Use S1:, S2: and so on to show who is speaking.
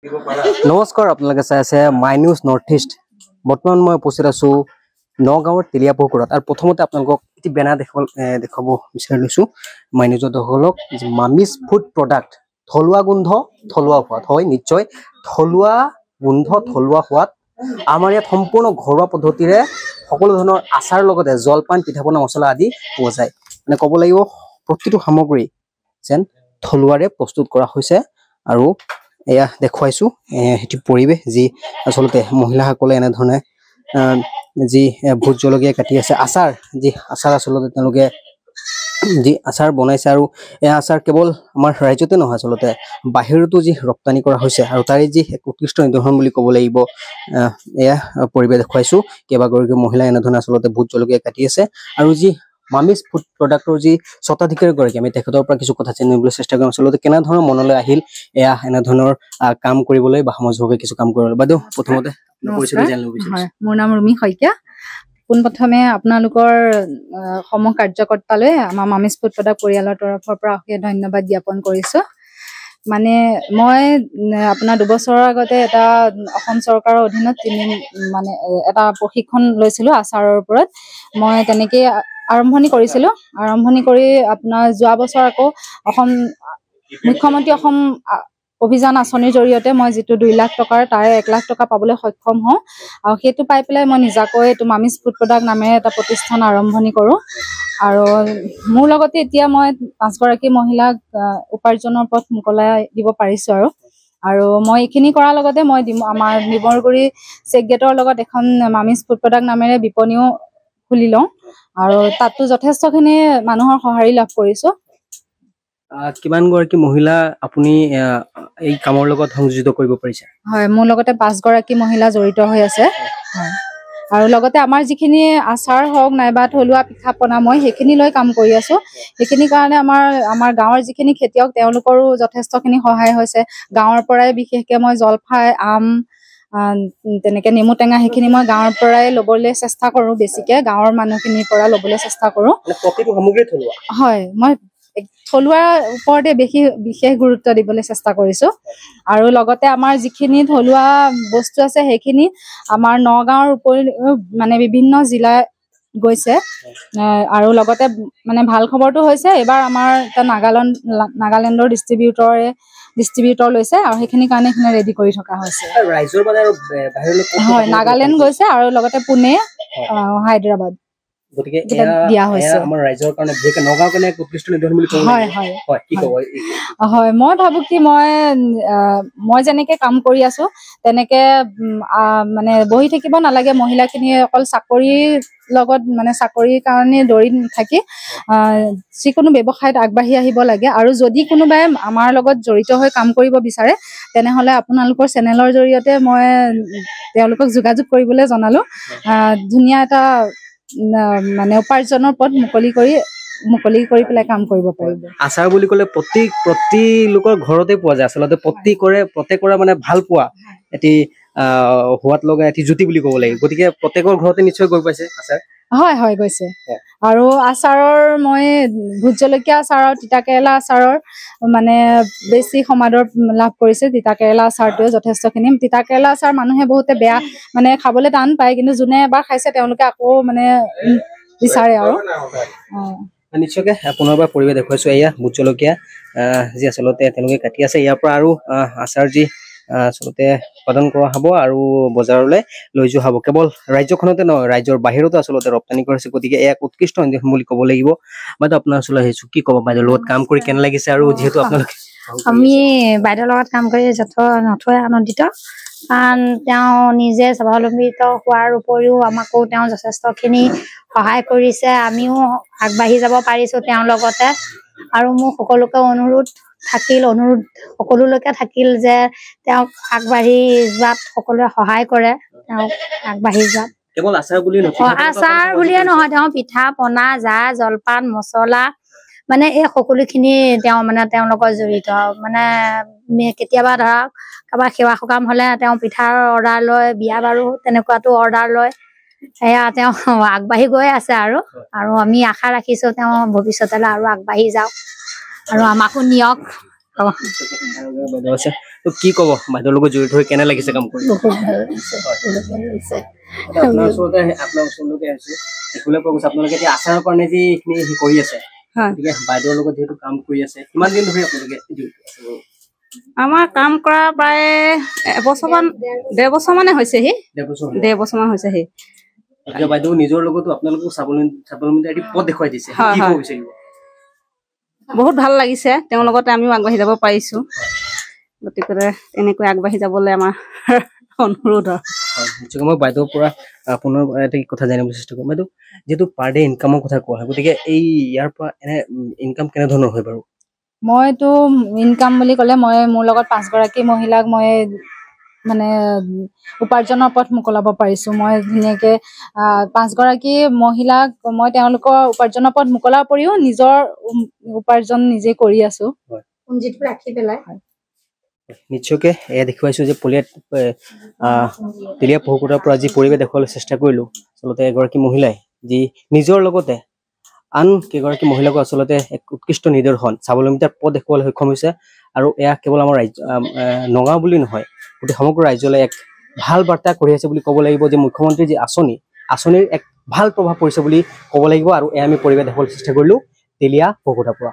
S1: নমস্কাৰ আপোনালোকে চাই আছে মাই নিউজ নৰ্থ ইষ্ট। বৰ্তমান মই উপস্থিত আছো নগাঁৱৰ তেলিয়াপুখুৰত আৰু প্ৰথমতে আপোনালোকক এটি বেনাৰ দেখাব বিচাৰি লৈছো মাই নিউজৰ দৰ্শকসকলক মামিজ ফুড প্ৰডাক্ট থলুৱা গোন্ধ থলুৱা সোৱাদ। হয় নিশ্চয় থলুৱা গোন্ধ থলুৱা সোৱাদ। আমাৰ ইয়াত সম্পূৰ্ণ ঘৰুৱা পদ্ধতিৰে সকলো ধৰণৰ আচাৰ লগতে জলপান পিঠাপনা মছলা আদি পোৱা যায়। মানে ক'ব লাগিব প্ৰতিটো সামগ্ৰী যেন থলুৱাৰে প্ৰস্তুত কৰা হৈছে আৰু এয়া দেখুৱাইছো এটি পৰিৱেশ যি আচলতে মহিলাসকলে এনেধৰণে যি ভোট জলকীয়া কাটি আছে আচাৰ যি আচাৰ আচলতে তেওঁলোকে যি আচাৰ বনাইছে আৰু এই আচাৰ কেৱল আমাৰ ৰাজ্যতে নহয় আচলতে বাহিৰতো যি ৰপ্তানি কৰা হৈছে আৰু তাৰে যি উৎকৃষ্ট নিদৰ্শন বুলি ক'ব লাগিব। এয়া পৰিৱেশ দেখুৱাইছো কেইবাগৰাকী মহিলা এনেধৰণে আচলতে ভোট জলকীয়া কাটি আছে আৰু যি মামিজ ফুড প্ৰডাক্টৰ যি স্বত্বাধিকাৰী গৰাকী আমি তেখেতৰ পৰা কিছু কথা জানিবলৈ চেষ্টা কৰিম আচলতে কেনেধৰণৰ মনলৈ আহিল এয়া এনেধৰণৰ কাম কৰিবলৈ বা সমাজভাৱে কিছু কাম কৰিবলৈ। বাইদেউ প্ৰথমতে
S2: মোৰ নাম ৰুমি শইকীয়া। পোনপ্ৰথমে আপোনালোকৰ সম কাৰ্যকৰ্তালৈ আমাৰ মামিজ ফুড প্ৰডাক্ট পৰিয়ালৰ তৰফৰ পৰা অশেষ ধন্যবাদ জ্ঞাপন কৰিছো। মানে মই আপোনাৰ 2 বছৰৰ আগতে এটা অসম চৰকাৰৰ অধীনত মানে এটা প্ৰশিক্ষণ লৈছিলো আচাৰৰ ওপৰত। মই তেনেকেই আৰম্ভণি কৰিছিলো। আৰম্ভণি কৰি আপোনাৰ যোৱা বছৰ আকৌ অসম মুখ্যমন্ত্ৰী অসম অভিযান আঁচনিৰ জৰিয়তে মই যিটো 2 লাখ টকাৰ তাৰে 1 লাখ টকা পাবলৈ সক্ষম হওঁ আৰু সেইটো পাই পেলাই মই নিজাকৈ এইটো মামিজ ফুড প্ৰডাক্ট নামেৰে এটা প্ৰতিষ্ঠান আৰম্ভণি কৰোঁ আৰু মোৰ লগতে এতিয়া মই 5 গৰাকী মহিলাক উপাৰ্জনৰ পথ মুকলাই দিব পাৰিছো আৰু মই এইখিনি কৰাৰ লগতে মই আমাৰ নিবৰগুৰি চেক গেটৰ লগত এখন মামিজ ফুড প্ৰডাক্ট নামেৰে বিপণীও খুলি লওঁ আৰু তাতো যথেষ্টখিনি মানুহৰ সঁহাৰি লাভ কৰিছো।
S1: কিমান গৰাকী মহিলা আপুনি এই কামৰ লগত সংযোজিত কৰিব পাৰিছে? হয়,
S2: মোৰ লগতে 5 গৰাকী মহিলা জড়িত হৈ আছে। হয়, আৰু লগতে আমাৰ যিখিনি আচাৰ হওক নাইবা থলুৱা পিঠা পনা মই সেইখিনি লৈ কাম কৰি আছো। সেইখিনি কাৰণে আমাৰ গাঁৱৰ যিখিনি খেতিয়ক তেওঁলোকৰো যথেষ্টখিনি সহায় হৈছে। গাঁৱৰ পৰাই বিশেষকে মই জলফাই আম তেনেকে নেমু টেঙা সেইখিনি মই গাঁৱৰ পৰাই ল'বলৈ চেষ্টা কৰো। বেছিকে গাঁৱৰ মানুহখিনিৰ পৰা ল'বলৈ চেষ্টা কৰো।
S1: প্ৰতিটো সামগ্ৰী থলুৱা?
S2: হয়, মই থলুৱাৰ ওপৰতে বিশেষ গুৰুত্ব দিবলৈ চেষ্টা কৰিছো আৰু লগতে আমাৰ যিখিনি থলুৱা বস্তু আছে সেইখিনি আমাৰ নগাঁৱৰ উপৰিও মানে বিভিন্ন জিলা গৈছে আৰু লগতে মানে ভাল খবৰটো হৈছে এইবাৰ আমাৰ এটা নাগালেণ্ডৰ ডিষ্ট্ৰিবিউটৰ লৈছে আৰু সেইখিনি কাৰণে এইখিনি ৰেডি কৰি থকা হৈছে।
S1: ৰাইজৰ মানে আৰু বাহিৰলৈ
S2: হয়, নাগালেণ্ড গৈছে আৰু লগতে পুনে হায়দৰাবাদ
S1: গতিকে দিয়া হৈছে আমাৰ ৰাইজৰ কাৰণে বিশেষকৈ নগাঁৱৰ কাৰণে উৎকৃষ্ট নিদৰ্শন বুলি ক'ব লাগিব। হয়, কি ক'ব?
S2: হয়, মই ভাবো কি মই যেনেকে কাম কৰি আছো তেনেকে মানে বহি থাকিব নালাগে। মহিলাখিনিয়ে অকল চাকৰিৰ লগত মানে চাকৰিৰ কাৰণে দৌৰি নাথাকি যিকোনো ব্যৱসায়ত আগবাঢ়ি আহিব লাগে আৰু যদি কোনোবাই আমাৰ লগত জড়িত হৈ কাম কৰিব বিচাৰে তেনেহলে আপোনালোকৰ চেনেলৰ জৰিয়তে মই তেওঁলোকক যোগাযোগ কৰিবলৈ জনালো। ধুনীয়া এটা মানে উপাৰ্জনৰ পথ মুকলি কৰি পেলাই কাম কৰিব পাৰিব।
S1: আচাৰ বুলি ক'লে প্ৰতি লোকৰ ঘৰতে পোৱা যায় আচলতে প্ৰত্যেকৰে মানে ভাল পোৱা এটি সোৱাদ লগা এটি জুতি বুলি ক'ব লাগিব। গতিকে প্ৰত্যেকৰ ঘৰতে নিশ্চয় গৈ পাইছে আচাৰ?
S2: হয় গৈছে। আৰু আচাৰৰ মই ভোট জলকীয়া আচাৰ আৰু তিতা কেৰেলা আচাৰৰ মানে বেছি সমাদৰ লাভ কৰিছে। তিতা কেৰেলা আচাৰটোৱে যথেষ্টখিনি। তিতা কেৰেলা আচাৰ মানুহে বহুতে বেয়া মানে খাবলৈ টান পায়, কিন্তু যোনে এবাৰ খাইছে তেওঁলোকে আকৌ মানে বিচাৰে আৰু
S1: নিশ্চয়কে পুনৰবাৰ পৰিৱেশ দেখুৱাইছো। এয়া ভোট জলকীয়া যি আচলতে তেওঁলোকে কাটি আছে। ইয়াৰ পৰা আৰু আচাৰ যি আচলতে উৎপাদন কৰা হ'ব আৰু বজাৰলৈ লৈ যোৱা হ'ব। কেৱল ৰাজ্যখনতে নহয় ৰাজ্যৰ বাহিৰতো আচলতে ৰপ্তানি কৰিছে। গতিকে এক উৎকৃষ্ট নিদৰ্শন বুলি ক'ব লাগিব। বাইদেউ আপোনাৰ ওচৰলৈ আহিছো, কি ক'ব বাইদেউৰ লগত কাম কৰি কেনে লাগিছে? আৰু যিহেতু আপোনালোকে
S3: আমি বাইদেউৰ লগত কাম কৰি নথৈ আনন্দিত, কাৰণ তেওঁ নিজে স্বাৱলম্বিত হোৱাৰ উপৰিও আমাকো তেওঁ যথেষ্টখিনি সহায় কৰিছে। আমিও আগবাঢ়ি যাব পাৰিছো তেওঁৰ লগতে। আৰু মোৰ সকলোকে অনুৰোধ সকলোলৈকে থাকিল যে তেওঁক আগবাঢ়ি যোৱাত সকলোৱে সহায় কৰে, তেওঁক আগবাঢ়ি যোৱাত।
S1: কেৱল আচাৰ বুলিয়ে
S3: নহয়, তেওঁ পিঠা পনা জা জলপান মছলা মানে এই সকলোখিনি তেওঁ মানে তেওঁৰ লগত জড়িত। মানে কেতিয়াবা ধৰক কাৰোবাৰ সেৱা সকাম হলে তেওঁ পিঠাৰ অৰ্ডাৰ লয়, বিয়া বাৰু তেনেকুৱাতো অৰ্ডাৰ লয়। সেয়া তেওঁ আগবাঢ়ি গৈ আছে আৰু আমি আশা ৰাখিছো তেওঁ ভৱিষ্যতলৈ আৰু আগবাঢ়ি যাওক আৰু আমাকো নিয়ক।
S1: বাইদেউ আছে তো কি ক'ব বাইদেউৰ লগত জড়িত হৈ কেনে লাগিছে কাম কৰি
S3: বহুত ভাল লাগিছে
S1: আপোনাৰ ওচৰতে আছে দেখিবলৈ পোৱা গৈছে আপোনালোকে এতিয়া আচাৰৰ কাৰণে যি এইখিনি কৰি আছে গতিকে বাইদেউৰ লগত যিহেতু কাম কৰি আছে কিমান দিন ধৰি আপোনালোকে
S4: আমাৰ কাম কৰা প্ৰায় এবছৰমান 1.5 বছৰ মানে হৈছেহি 1.5 বছৰমান হৈছেহি
S1: এতিয়া বাইদেউ নিজৰ লগতো আপোনালোকক স্বাৱলম্বিতাৰ এটি পথ দেখুৱাই দিছে কি ক'ব বিচাৰিব
S4: বহুত ভাল লাগিছে তেওঁৰ লগতে আমিও আগবাঢ়ি যাব পাৰিছো গতিকে এনেকৈ আগবাঢ়ি যাবলৈ আমাৰ অনুৰোধ
S1: নিশ্চয় মই বাইদেউৰ পৰা পুনৰ এটা কথা জানিব চেষ্টা কৰিম বাইদেউ যেহেতু পাৰ ডে ইনকামৰ কথা কোৱা হয় গতিকে এই ইয়াৰ পৰা এনে ইনকাম কেনেধৰণৰ হয় বাৰু
S2: মইতো ইনকাম বুলি ক'লে মই মোৰ লগত 5 গৰাকী মহিলাক মই মানে উপাৰ্জনৰ পথ মোকলাব পাৰিছো মই ধুনীয়াকে 5 গৰাকী মহিলাক মই তেওঁলোকৰ উপাৰ্জনৰ পথ মোকলাৰ উপৰিও নিজৰ উপাৰ্জন নিজে কৰি আছো
S3: পুঁজিটো ৰাখি পেলাই
S1: নিশ্চয়কে এয়া দেখুৱাইছো যে তেলীয়া পহুকুটাৰ পৰা যি পৰিৱেশ দেখুৱাবলৈ চেষ্টা কৰিলো আচলতে এগৰাকী মহিলাই যি নিজৰ লগতে আন কেইগৰাকী মহিলাকো আচলতে এক উৎকৃষ্ট নিদৰ্শন স্বাৱলম্বিতাৰ পথ দেখুৱাবলৈ সক্ষম হৈছে আৰু এয়া কেৱল আমাৰ ৰাজ্য নগাঁও বুলি নহয় গোটেই সমগ্ৰ ৰাজ্যলৈ এক ভাল বাৰ্তা কঢ়িয়াইছে বুলি ক'ব লাগিব যে মুখ্যমন্ত্ৰীৰ যি আঁচনিৰ এক ভাল প্ৰভাৱ পৰিছে বুলি ক'ব লাগিব আৰু এয়া আমি পৰিৱেশ দেখুৱাবলৈ চেষ্টা কৰিলো তেলীয়া পহুকুটাৰ পৰা